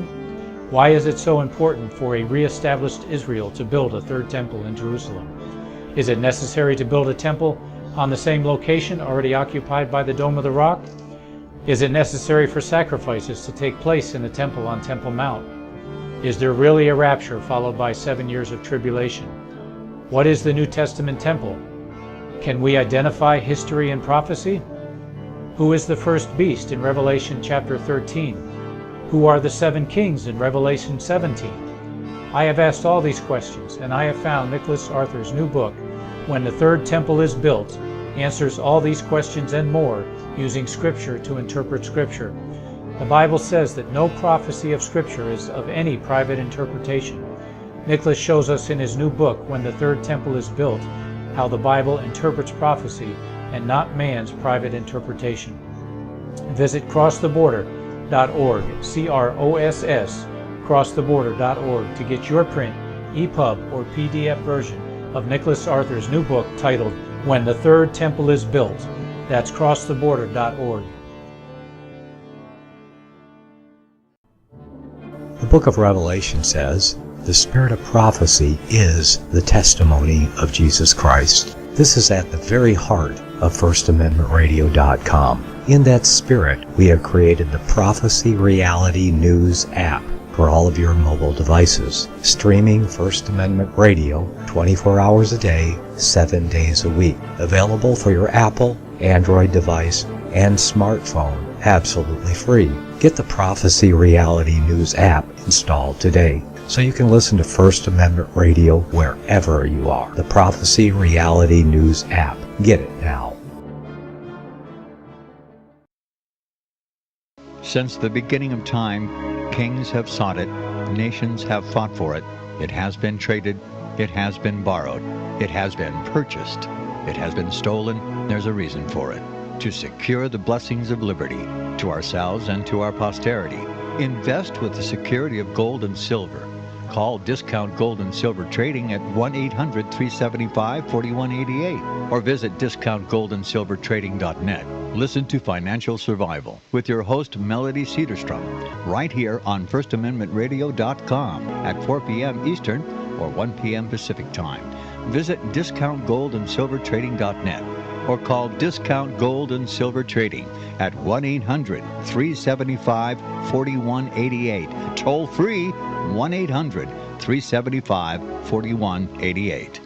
Why is it so important for a re-established Israel to build a third temple in Jerusalem? Is it necessary to build a temple on the same location already occupied by the Dome of the Rock? Is it necessary for sacrifices to take place in the temple on Temple Mount? Is there really a rapture followed by 7 years of tribulation? What is the New Testament temple? Can we identify history and prophecy? Who is the first beast in Revelation chapter 13? Who are the 7 kings in Revelation 17? I have asked all these questions, and I have found Nicholas Arthur's new book, When the Third Temple is Built, answers all these questions and more using Scripture to interpret Scripture. The Bible says that no prophecy of Scripture is of any private interpretation. Nicholas shows us in his new book, When the Third Temple is Built, how the Bible interprets prophecy and not man's private interpretation. Visit crosstheborder.org, CROSS, crosstheborder.org, to get your print, EPUB, or PDF version of Nicholas Arthur's new book titled When the Third Temple is Built. That's crosstheborder.org. The book of Revelation says, the spirit of prophecy is the testimony of Jesus Christ. This is at the very heart of FirstAmendmentRadio.com. In that spirit, we have created the Prophecy Reality News app for all of your mobile devices, streaming First Amendment Radio 24 hours a day, 7 days a week. Available for your Apple, Android device, and smartphone, absolutely free. Get the Prophecy Reality News app installed today so you can listen to First Amendment Radio wherever you are. The Prophecy Reality News app. Get it now. Since the beginning of time, kings have sought it, nations have fought for it. It has been traded, it has been borrowed, it has been purchased, it has been stolen. There's a reason for it. To secure the blessings of liberty to ourselves and to our posterity. Invest with the security of gold and silver. call Discount Gold and Silver Trading at 1-800-375-4188 or visit discountgoldandsilvertrading.net. Listen to Financial Survival with your host, Melody Cedarstrom, right here on FirstAmendmentRadio.com at 4 p.m. Eastern or 1 p.m. Pacific Time. Visit discountgoldandsilvertrading.net or call Discount Gold and Silver Trading at 1-800-375-4188. Toll free, 1-800-375-4188.